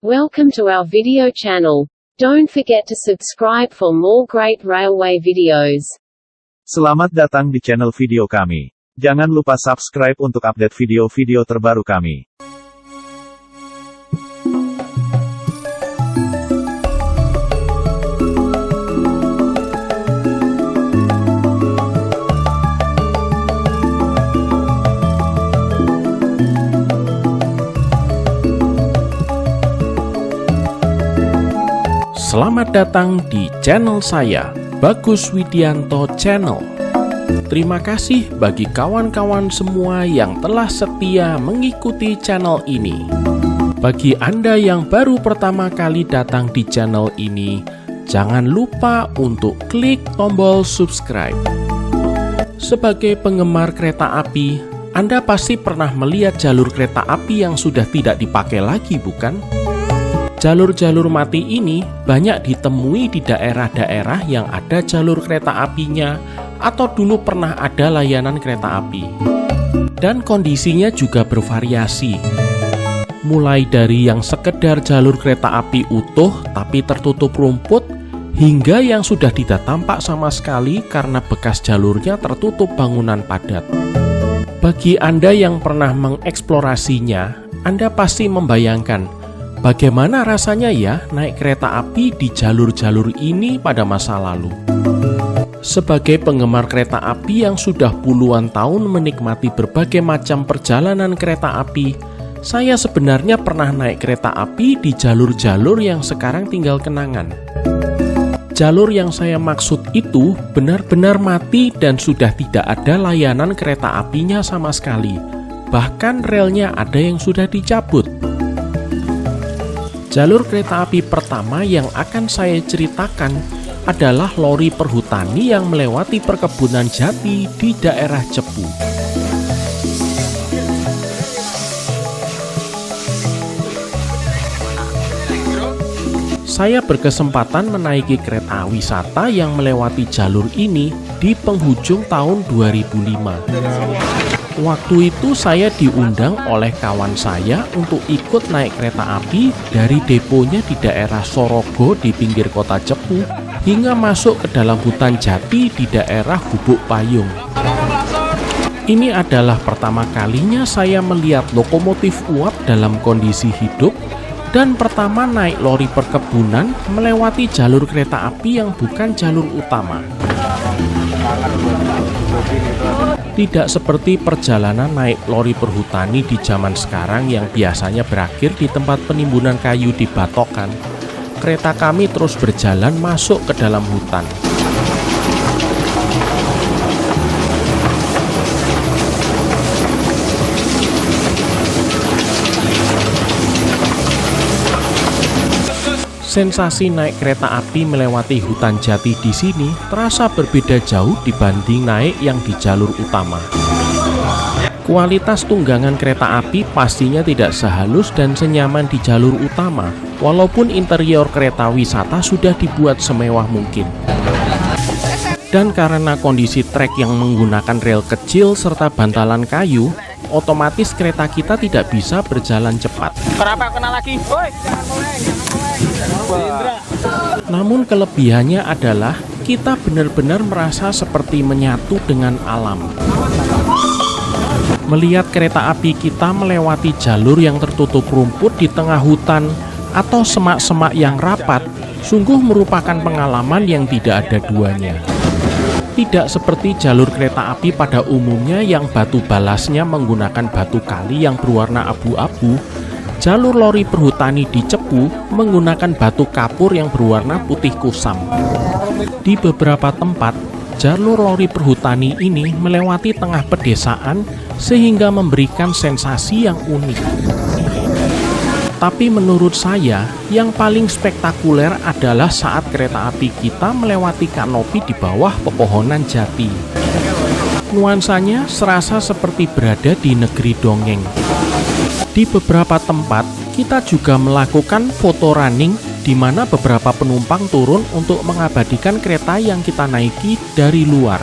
Welcome to our video channel. Don't forget to subscribe for more great railway videos. Selamat datang di channel video kami. Jangan lupa subscribe untuk update video-video terbaru kami. Selamat datang di channel saya, Bagus Widianto Channel. Terima kasih bagi kawan-kawan semua yang telah setia mengikuti channel ini. Bagi Anda yang baru pertama kali datang di channel ini, jangan lupa untuk klik tombol subscribe. Sebagai penggemar kereta api, Anda pasti pernah melihat jalur kereta api yang sudah tidak dipakai lagi, bukan? Jalur-jalur mati ini banyak ditemui di daerah-daerah yang ada jalur kereta apinya atau dulu pernah ada layanan kereta api. Dan kondisinya juga bervariasi. Mulai dari yang sekedar jalur kereta api utuh tapi tertutup rumput, hingga yang sudah tidak tampak sama sekali karena bekas jalurnya tertutup bangunan padat. Bagi Anda yang pernah mengeksplorasinya, Anda pasti membayangkan bagaimana rasanya ya naik kereta api di jalur-jalur ini pada masa lalu. Sebagai penggemar kereta api yang sudah puluhan tahun menikmati berbagai macam perjalanan kereta api, saya sebenarnya pernah naik kereta api di jalur-jalur yang sekarang tinggal kenangan. Jalur yang saya maksud itu benar-benar mati dan sudah tidak ada layanan kereta apinya sama sekali. Bahkan relnya ada yang sudah dicabut. Jalur kereta api pertama yang akan saya ceritakan adalah lori perhutani yang melewati perkebunan jati di daerah Cepu. Saya berkesempatan menaiki kereta wisata yang melewati jalur ini di penghujung tahun 2005. Waktu itu saya diundang oleh kawan saya untuk ikut naik kereta api dari deponya di daerah Sorogo di pinggir kota Cepu hingga masuk ke dalam hutan jati di daerah Gubuk Payung. Ini adalah pertama kalinya saya melihat lokomotif uap dalam kondisi hidup dan pertama naik lori perkebunan melewati jalur kereta api yang bukan jalur utama. Tidak seperti perjalanan naik lori perhutani di zaman sekarang yang biasanya berakhir di tempat penimbunan kayu di Batokan. Kereta kami terus berjalan masuk ke dalam hutan. Sensasi naik kereta api melewati hutan jati di sini terasa berbeda jauh dibanding naik yang di jalur utama. Kualitas tunggangan kereta api pastinya tidak sehalus dan senyaman di jalur utama, walaupun interior kereta wisata sudah dibuat semewah mungkin. Dan karena kondisi trek yang menggunakan rel kecil serta bantalan kayu, otomatis kereta kita tidak bisa berjalan cepat. Kenapa kena lagi? Woi, jangan mulai. Namun kelebihannya adalah kita benar-benar merasa seperti menyatu dengan alam. Melihat kereta api kita melewati jalur yang tertutup rumput di tengah hutan atau semak-semak yang rapat, sungguh merupakan pengalaman yang tidak ada duanya. Tidak seperti jalur kereta api pada umumnya yang batu balasnya menggunakan batu kali yang berwarna abu-abu, jalur lori perhutani di Cepu menggunakan batu kapur yang berwarna putih kusam. Di beberapa tempat, jalur lori perhutani ini melewati tengah pedesaan sehingga memberikan sensasi yang unik. Tapi menurut saya, yang paling spektakuler adalah saat kereta api kita melewati kanopi di bawah pepohonan jati. Nuansanya serasa seperti berada di negeri dongeng. Di beberapa tempat, kita juga melakukan foto running di mana beberapa penumpang turun untuk mengabadikan kereta yang kita naiki dari luar.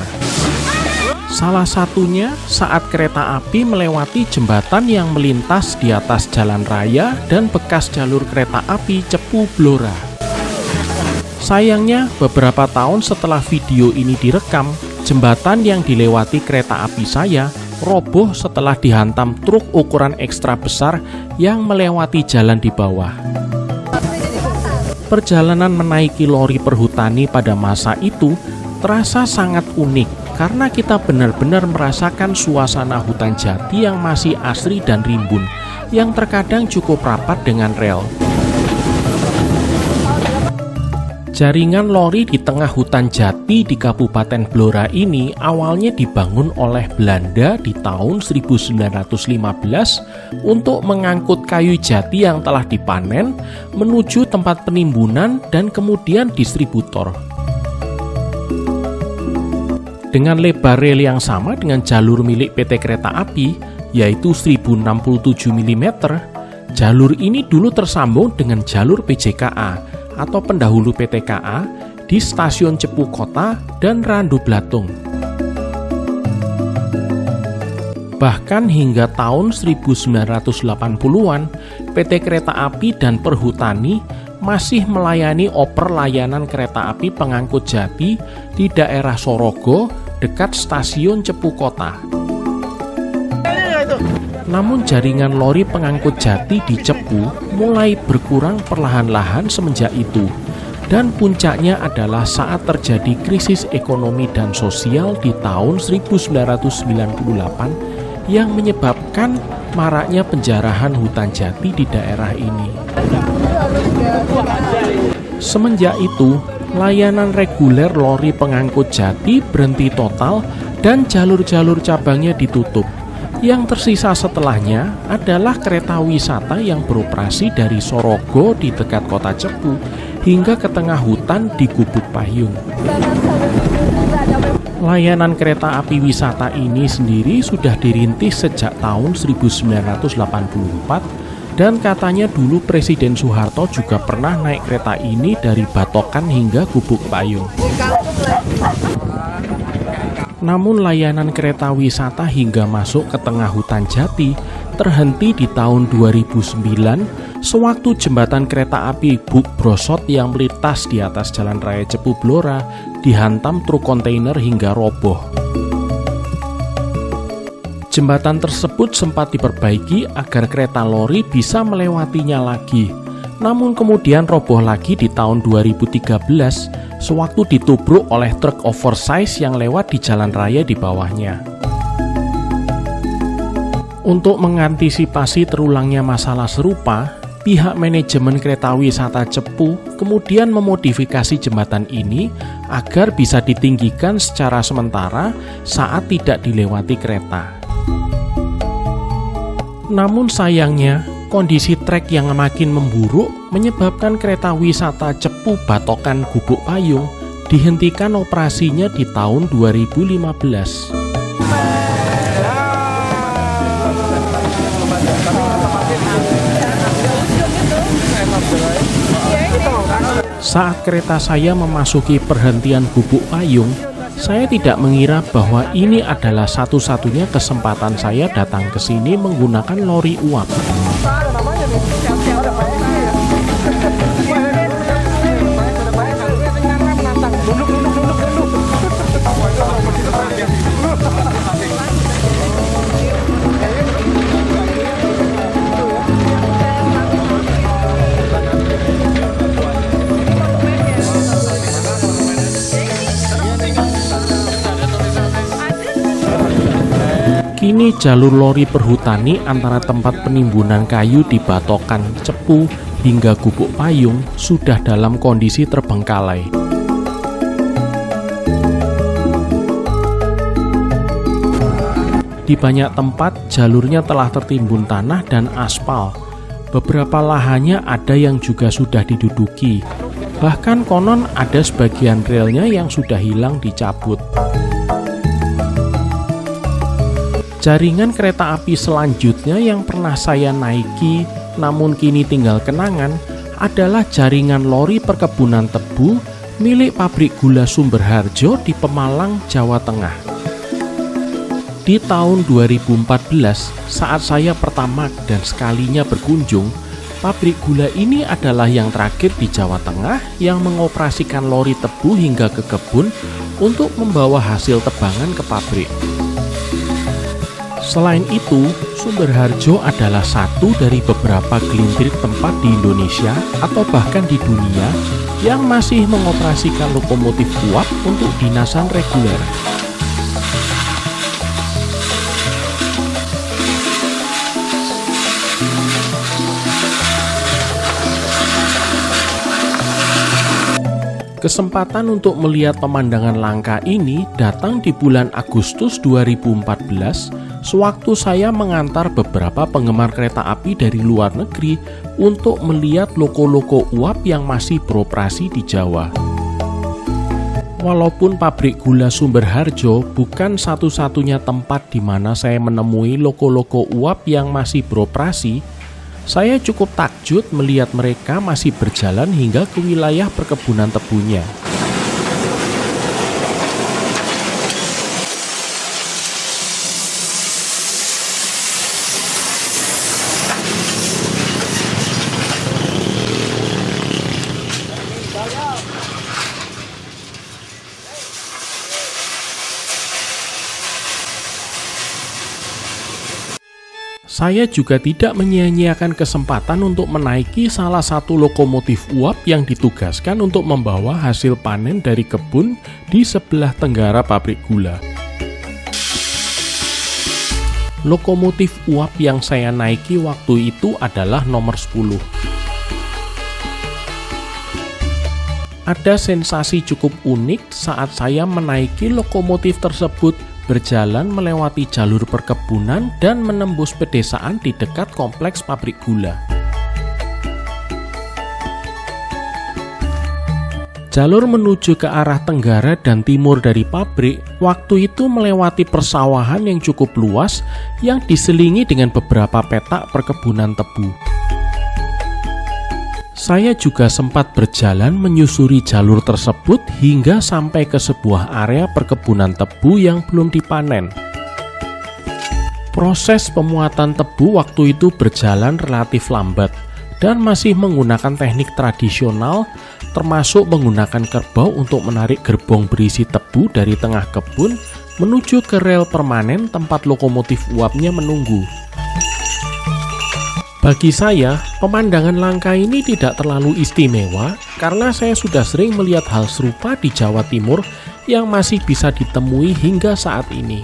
Salah satunya saat kereta api melewati jembatan yang melintas di atas jalan raya dan bekas jalur kereta api Cepu Blora. Sayangnya, beberapa tahun setelah video ini direkam, jembatan yang dilewati kereta api saya roboh setelah dihantam truk ukuran ekstra besar yang melewati jalan di bawah. Perjalanan menaiki lori perhutani pada masa itu terasa sangat unik karena kita benar-benar merasakan suasana hutan jati yang masih asri dan rimbun, yang terkadang cukup rapat dengan rel. Jaringan lori di tengah hutan jati di Kabupaten Blora ini awalnya dibangun oleh Belanda di tahun 1915 untuk mengangkut kayu jati yang telah dipanen menuju tempat penimbunan dan kemudian distributor. Dengan lebar rel yang sama dengan jalur milik PT Kereta Api, yaitu 1067 mm, jalur ini dulu tersambung dengan jalur PJKA atau pendahulu PT KA di stasiun Cepu Kota dan Randu Blatung. Bahkan hingga tahun 1980-an, PT Kereta Api dan Perhutani masih melayani oper layanan kereta api pengangkut jati di daerah Sorogo dekat stasiun Cepu Kota. Namun jaringan lori pengangkut jati di Cepu mulai berkurang perlahan-lahan semenjak itu, dan puncaknya adalah saat terjadi krisis ekonomi dan sosial di tahun 1998 yang menyebabkan maraknya penjarahan hutan jati di daerah ini. Semenjak itu, layanan reguler lori pengangkut jati berhenti total dan jalur-jalur cabangnya ditutup. Yang tersisa setelahnya adalah kereta wisata yang beroperasi dari Sorogo di dekat kota Cepu hingga ke tengah hutan di Gubuk Payung. Layanan kereta api wisata ini sendiri sudah dirintis sejak tahun 1984 dan katanya dulu Presiden Soeharto juga pernah naik kereta ini dari Batokan hingga Gubuk Payung. Namun layanan kereta wisata hingga masuk ke tengah hutan jati terhenti di tahun 2009 sewaktu jembatan kereta api Buk Brosot yang melintas di atas Jalan Raya Cepu Blora dihantam truk kontainer hingga roboh. Jembatan tersebut sempat diperbaiki agar kereta lori bisa melewatinya lagi, namun kemudian roboh lagi di tahun 2013 sewaktu ditubruk oleh truk oversize yang lewat di jalan raya di bawahnya. Untuk mengantisipasi terulangnya masalah serupa, pihak manajemen kereta wisata Cepu kemudian memodifikasi jembatan ini agar bisa ditinggikan secara sementara saat tidak dilewati kereta. Namun sayangnya, kondisi trek yang makin memburuk menyebabkan kereta wisata Cepu Batokan Gubuk Payung dihentikan operasinya di tahun 2015. Saat kereta saya memasuki perhentian Gubuk Payung, saya tidak mengira bahwa ini adalah satu-satunya kesempatan saya datang ke sini menggunakan lori uap. Kini jalur lori perhutani antara tempat penimbunan kayu di Batokan Cepu hingga Gubuk Payung sudah dalam kondisi terbengkalai. Di banyak tempat jalurnya telah tertimbun tanah dan aspal. Beberapa lahannya ada yang juga sudah diduduki. Bahkan konon ada sebagian relnya yang sudah hilang dicabut. Jaringan kereta api selanjutnya yang pernah saya naiki namun kini tinggal kenangan adalah jaringan lori perkebunan tebu milik pabrik gula Sumberharjo di Pemalang, Jawa Tengah. Di tahun 2014, saat saya pertama dan sekalinya berkunjung, pabrik gula ini adalah yang terakhir di Jawa Tengah yang mengoperasikan lori tebu hingga ke kebun untuk membawa hasil tebangan ke pabrik. Selain itu, Sumberharjo adalah satu dari beberapa gelintir tempat di Indonesia atau bahkan di dunia yang masih mengoperasikan lokomotif uap untuk dinasan reguler. Kesempatan untuk melihat pemandangan langka ini datang di bulan Agustus 2014, sewaktu saya mengantar beberapa penggemar kereta api dari luar negeri untuk melihat loko-loko uap yang masih beroperasi di Jawa. Walaupun pabrik gula Sumberharjo bukan satu-satunya tempat di mana saya menemui loko-loko uap yang masih beroperasi, saya cukup takjub melihat mereka masih berjalan hingga ke wilayah perkebunan tebunya. Saya juga tidak menyia-nyiakan kesempatan untuk menaiki salah satu lokomotif uap yang ditugaskan untuk membawa hasil panen dari kebun di sebelah tenggara pabrik gula. Lokomotif uap yang saya naiki waktu itu adalah nomor 10. Ada sensasi cukup unik saat saya menaiki lokomotif tersebut berjalan melewati jalur perkebunan dan menembus pedesaan di dekat kompleks pabrik gula. Jalur menuju ke arah tenggara dan timur dari pabrik waktu itu melewati persawahan yang cukup luas yang diselingi dengan beberapa petak perkebunan tebu. Saya juga sempat berjalan menyusuri jalur tersebut hingga sampai ke sebuah area perkebunan tebu yang belum dipanen. Proses pemuatan tebu waktu itu berjalan relatif lambat dan masih menggunakan teknik tradisional, termasuk menggunakan kerbau untuk menarik gerbong berisi tebu dari tengah kebun menuju ke rel permanen tempat lokomotif uapnya menunggu. Bagi saya, pemandangan langka ini tidak terlalu istimewa karena saya sudah sering melihat hal serupa di Jawa Timur yang masih bisa ditemui hingga saat ini.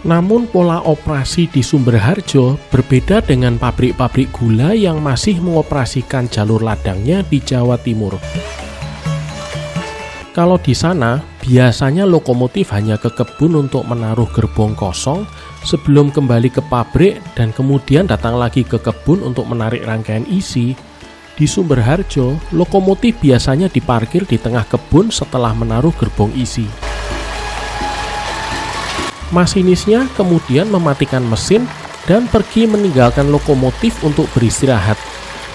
Namun pola operasi di Sumberharjo berbeda dengan pabrik-pabrik gula yang masih mengoperasikan jalur ladangnya di Jawa Timur. Kalau di sana, biasanya lokomotif hanya ke kebun untuk menaruh gerbong kosong sebelum kembali ke pabrik dan kemudian datang lagi ke kebun untuk menarik rangkaian isi. Di Sumberharjo, lokomotif biasanya diparkir di tengah kebun setelah menaruh gerbong isi. Masinisnya kemudian mematikan mesin dan pergi meninggalkan lokomotif untuk beristirahat.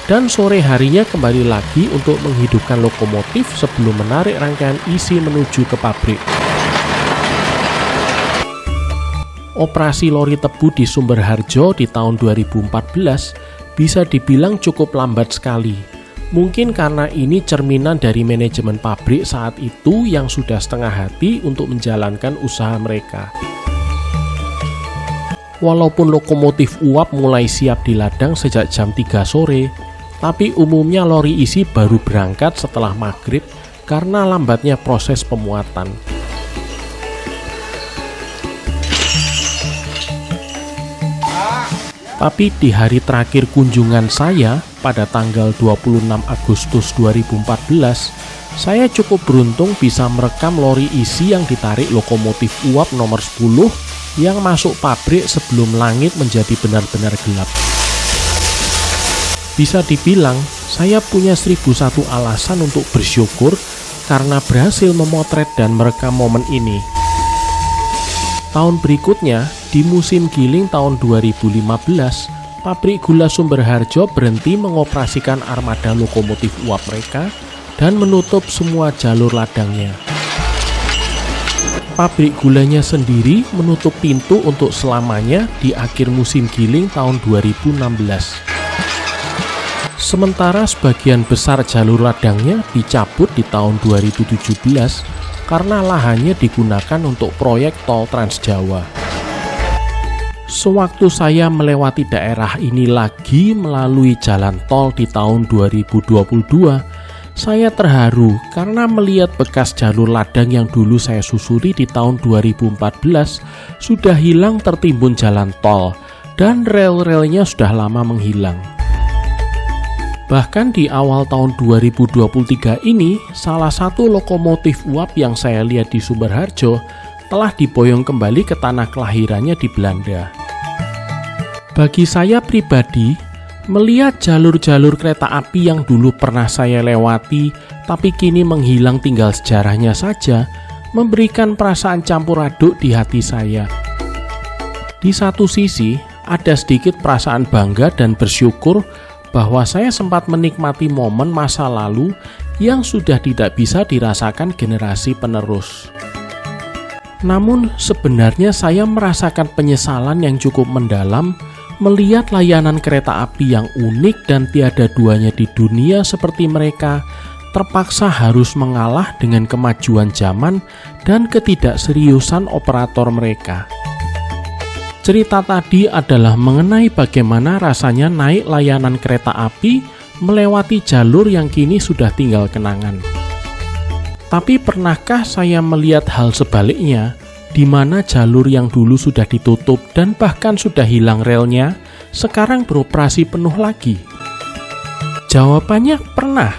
Dan sore harinya kembali lagi untuk menghidupkan lokomotif sebelum menarik rangkaian isi menuju ke pabrik. Operasi lori tebu di Sumberharjo di tahun 2014 bisa dibilang cukup lambat sekali. Mungkin karena ini cerminan dari manajemen pabrik saat itu yang sudah setengah hati untuk menjalankan usaha mereka. Walaupun lokomotif uap mulai siap di ladang sejak jam 3 sore, tapi umumnya lori isi baru berangkat setelah maghrib karena lambatnya proses pemuatan. Tapi di hari terakhir kunjungan saya pada tanggal 26 Agustus 2014, saya cukup beruntung bisa merekam lori isi yang ditarik lokomotif uap nomor 10 yang masuk pabrik sebelum langit menjadi benar-benar gelap. Bisa dibilang, saya punya 1001 alasan untuk bersyukur karena berhasil memotret dan merekam momen ini. Tahun berikutnya, di musim giling tahun 2015, pabrik gula Sumberharjo berhenti mengoperasikan armada lokomotif uap mereka dan menutup semua jalur ladangnya. pabrik gulanya sendiri menutup pintu untuk selamanya di akhir musim giling tahun 2016. Sementara sebagian besar jalur ladangnya dicabut di tahun 2017 karena lahannya digunakan untuk proyek tol Trans Jawa. Sewaktu saya melewati daerah ini lagi melalui jalan tol di tahun 2022, saya terharu karena melihat bekas jalur ladang yang dulu saya susuri di tahun 2014 sudah hilang tertimbun jalan tol dan rel-relnya sudah lama menghilang. Bahkan di awal tahun 2023 ini, salah satu lokomotif uap yang saya lihat di Sumberharjo telah diboyong kembali ke tanah kelahirannya di Belanda. Bagi saya pribadi, melihat jalur-jalur kereta api yang dulu pernah saya lewati tapi kini menghilang tinggal sejarahnya saja, memberikan perasaan campur aduk di hati saya. Di satu sisi, ada sedikit perasaan bangga dan bersyukur bahwa saya sempat menikmati momen masa lalu yang sudah tidak bisa dirasakan generasi penerus. Namun sebenarnya saya merasakan penyesalan yang cukup mendalam melihat layanan kereta api yang unik dan tiada duanya di dunia seperti mereka terpaksa harus mengalah dengan kemajuan zaman dan ketidakseriusan operator mereka. Cerita tadi adalah mengenai bagaimana rasanya naik layanan kereta api melewati jalur yang kini sudah tinggal kenangan. Tapi pernahkah saya melihat hal sebaliknya, di mana jalur yang dulu sudah ditutup dan bahkan sudah hilang relnya, sekarang beroperasi penuh lagi? Jawabannya pernah.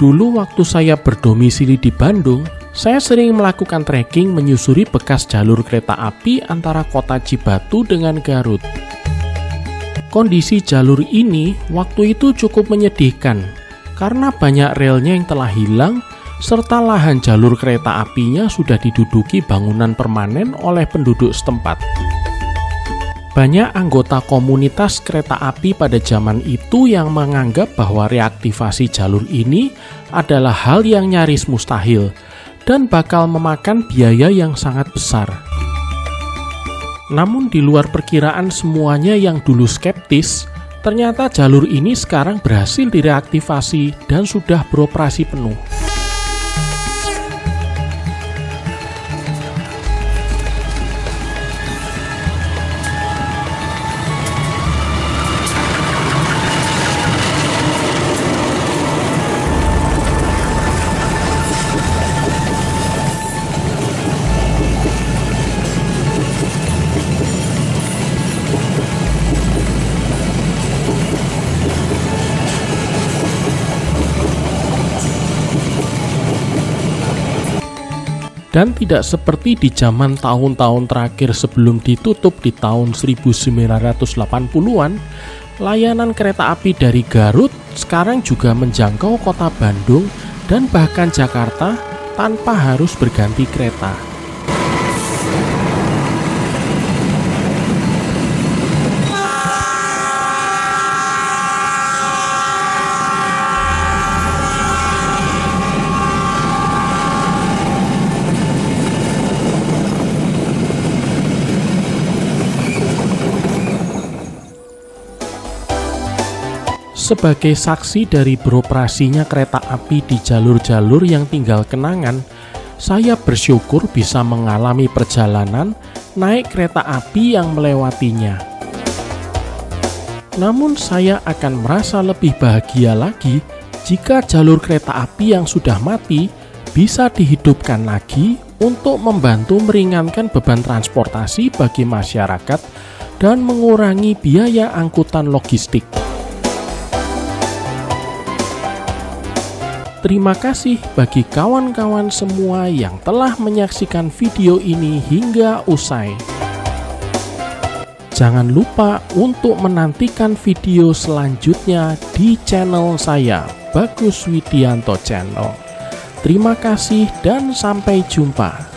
Dulu waktu saya berdomisili di Bandung, saya sering melakukan trekking menyusuri bekas jalur kereta api antara kota Cibatu dengan Garut. Kondisi jalur ini waktu itu cukup menyedihkan, karena banyak relnya yang telah hilang, serta lahan jalur kereta apinya sudah diduduki bangunan permanen oleh penduduk setempat. Banyak anggota komunitas kereta api pada zaman itu yang menganggap bahwa reaktivasi jalur ini adalah hal yang nyaris mustahil dan bakal memakan biaya yang sangat besar. Namun di luar perkiraan semuanya yang dulu skeptis, ternyata jalur ini sekarang berhasil direaktivasi dan sudah beroperasi penuh. Dan tidak seperti di zaman tahun-tahun terakhir sebelum ditutup di tahun 1980-an, layanan kereta api dari Garut sekarang juga menjangkau kota Bandung dan bahkan Jakarta tanpa harus berganti kereta. Sebagai saksi dari beroperasinya kereta api di jalur-jalur yang tinggal kenangan, saya bersyukur bisa mengalami perjalanan naik kereta api yang melewatinya. Namun saya akan merasa lebih bahagia lagi jika jalur kereta api yang sudah mati bisa dihidupkan lagi untuk membantu meringankan beban transportasi bagi masyarakat dan mengurangi biaya angkutan logistik. Terima kasih bagi kawan-kawan semua yang telah menyaksikan video ini hingga usai. Jangan lupa untuk menantikan video selanjutnya di channel saya, Bagus Widianto Channel. Terima kasih dan sampai jumpa.